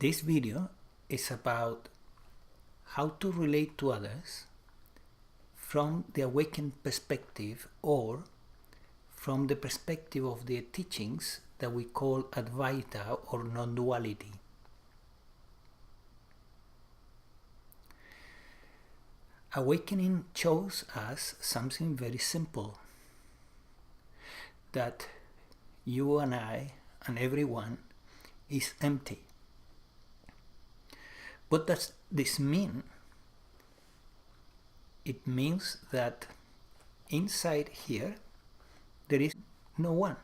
This video is about how to relate to others from the awakened perspective or from the perspective of the teachings that we call Advaita or Non-Duality. Awakening shows us something very simple, that you and I and everyone is empty. What does this mean? It means that inside here there is no one.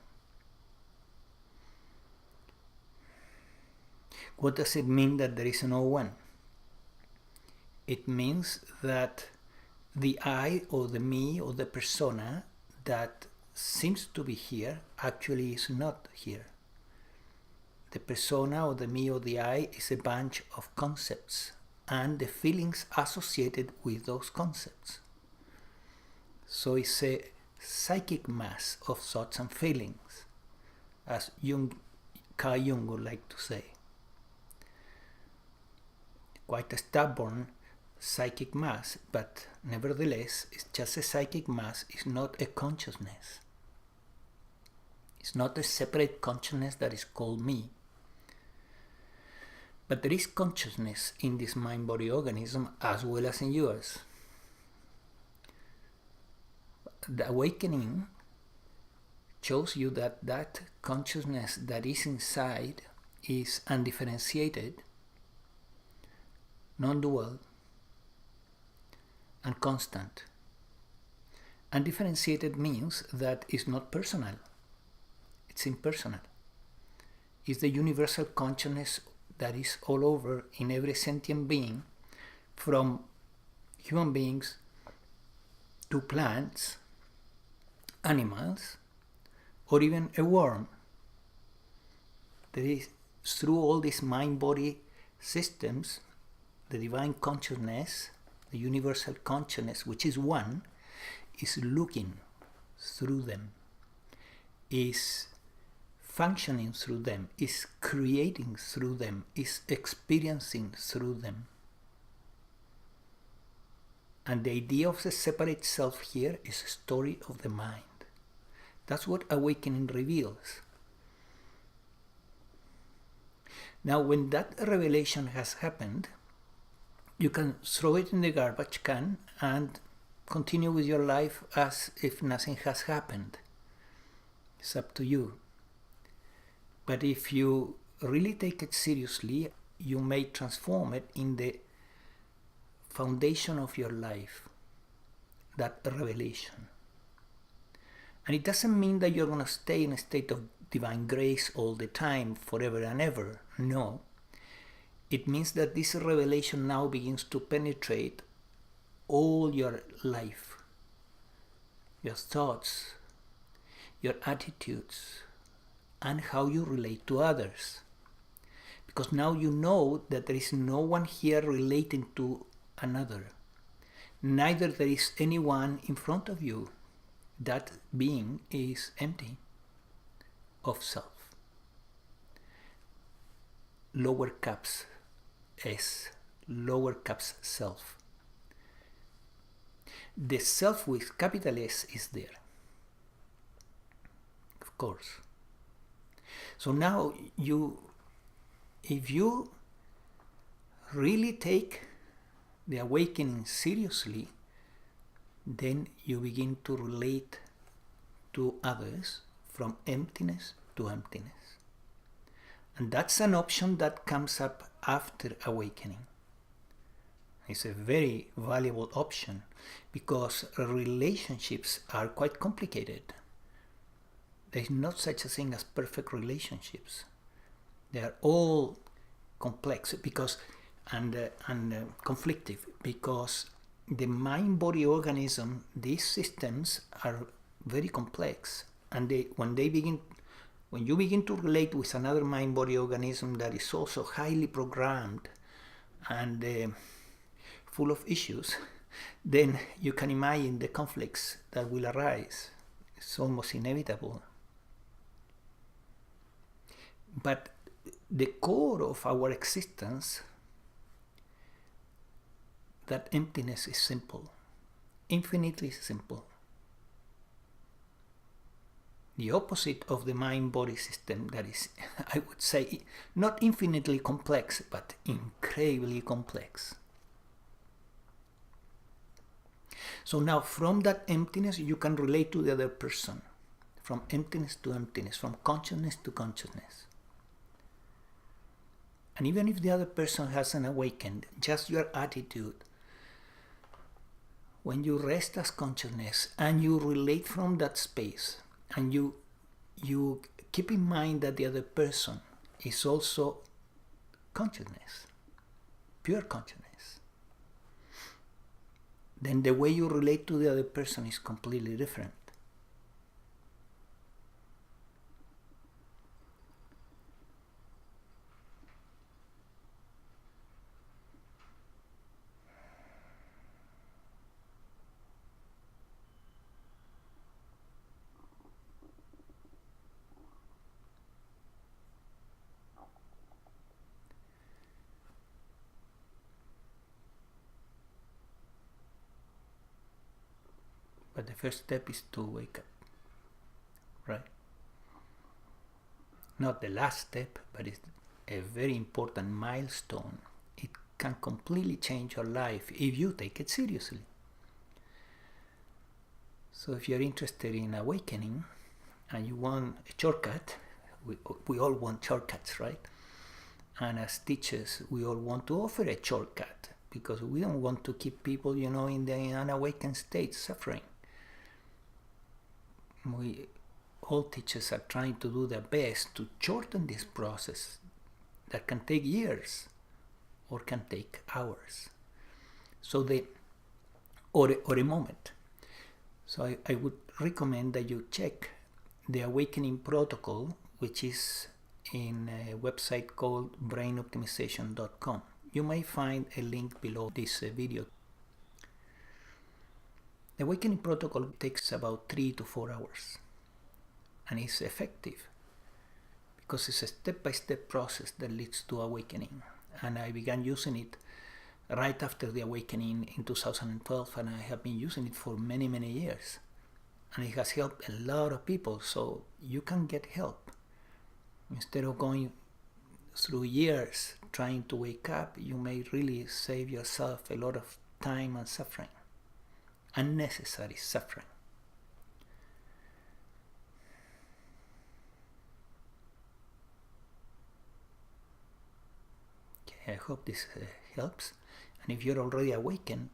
What does it mean that there is no one? It means that the I or the me or the persona that seems to be here actually is not here. The persona or the me or the I is a bunch of concepts and the feelings associated with those concepts. So it's a psychic mass of thoughts and feelings, as Carl Jung would like to say. Quite a stubborn psychic mass, but nevertheless it's just a psychic mass, it's not a consciousness. It's not a separate consciousness that is called me. But there is consciousness in this mind-body organism as well as in yours. The awakening shows you that that consciousness that is inside is undifferentiated, non-dual, and constant. Undifferentiated means that it's not personal, it's impersonal. It's the universal consciousness that is all over in every sentient being, from human beings to plants, animals, or even a worm. There is, through all these mind-body systems, the divine consciousness, the universal consciousness, which is one, is looking through them, is functioning through them, is creating through them, is experiencing through them. And the idea of the separate self here is a story of the mind. That's what awakening reveals. Now, when that revelation has happened, you can throw it in the garbage can and continue with your life as if nothing has happened. It's up to you. But if you really take it seriously, you may transform it in the foundation of your life, that revelation. And it doesn't mean that you're going to stay in a state of divine grace all the time, forever and ever. No. It means that this revelation now begins to penetrate all your life, your thoughts, your attitudes, and how you relate to others. Because now you know that there is no one here relating to another. Neither there is anyone in front of you. That being is empty of self. Lower caps S, lower caps self. The self with capital S is there, of course. So now if you really take the awakening seriously, then you begin to relate to others from emptiness to emptiness. And that's an option that comes up after awakening. It's a very valuable option because relationships are quite complicated. There is not such a thing as perfect relationships. They are all complex and conflictive, because the mind-body organism, these systems are very complex, and when you begin to relate with another mind-body organism that is also highly programmed and full of issues, then you can imagine the conflicts that will arise. It's almost inevitable. But the core of our existence, that emptiness is simple, infinitely simple. The opposite of the mind-body system that is, I would say, not infinitely complex, but incredibly complex. So now from that emptiness, you can relate to the other person. From emptiness to emptiness, from consciousness to consciousness. And even if the other person hasn't awakened, just your attitude, when you rest as consciousness and you relate from that space, and you keep in mind that the other person is also consciousness, pure consciousness, then the way you relate to the other person is completely different. But the first step is to wake up, right? Not the last step, but it's a very important milestone. It can completely change your life if you take it seriously. So if you're interested in awakening and you want a shortcut, we all want shortcuts, right? And as teachers, we all want to offer a shortcut because we don't want to keep people, in the unawakened state suffering. All teachers are trying to do their best to shorten this process that can take years or can take hours. So or a moment. So I would recommend that you check the Awakening Protocol, which is in a website called brainoptimization.com. You may find a link below this video. The Awakening Protocol takes about 3 to 4 hours and is effective because it's a step-by-step process that leads to awakening. And I began using it right after the awakening in 2012, and I have been using it for many, many years. And it has helped a lot of people, so you can get help. Instead of going through years trying to wake up, you may really save yourself a lot of time and suffering. Unnecessary suffering. Okay, I hope this helps. And if you're already awakened,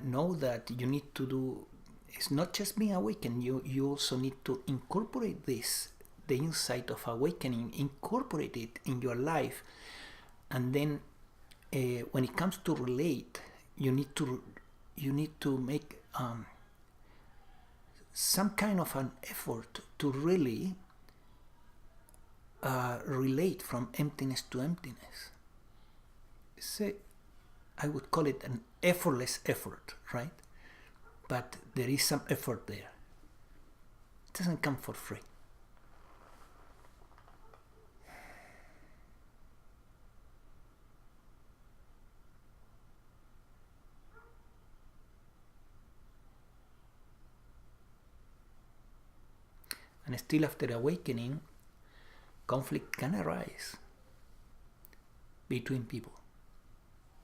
know that you need to do, it's not just being awakened, you also need to incorporate this, the insight of awakening, incorporate it in your life. And then when it comes to relate, you need to make some kind of an effort to really relate from emptiness to emptiness. I would call it an effortless effort, right? But there is some effort there. It doesn't come for free. And still after awakening, conflict can arise between people,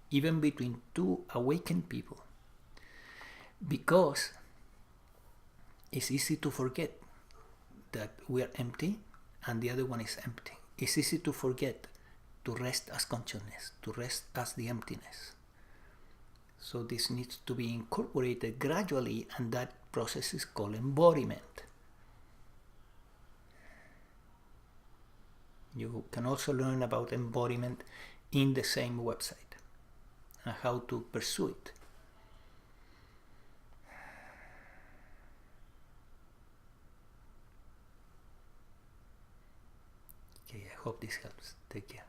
even between two awakened people, because it's easy to forget that we are empty and the other one is empty. It's easy to forget to rest as consciousness, to rest as the emptiness. So this needs to be incorporated gradually, and that process is called embodiment. You can also learn about embodiment in the same website and how to pursue it. Okay, I hope this helps. Take care.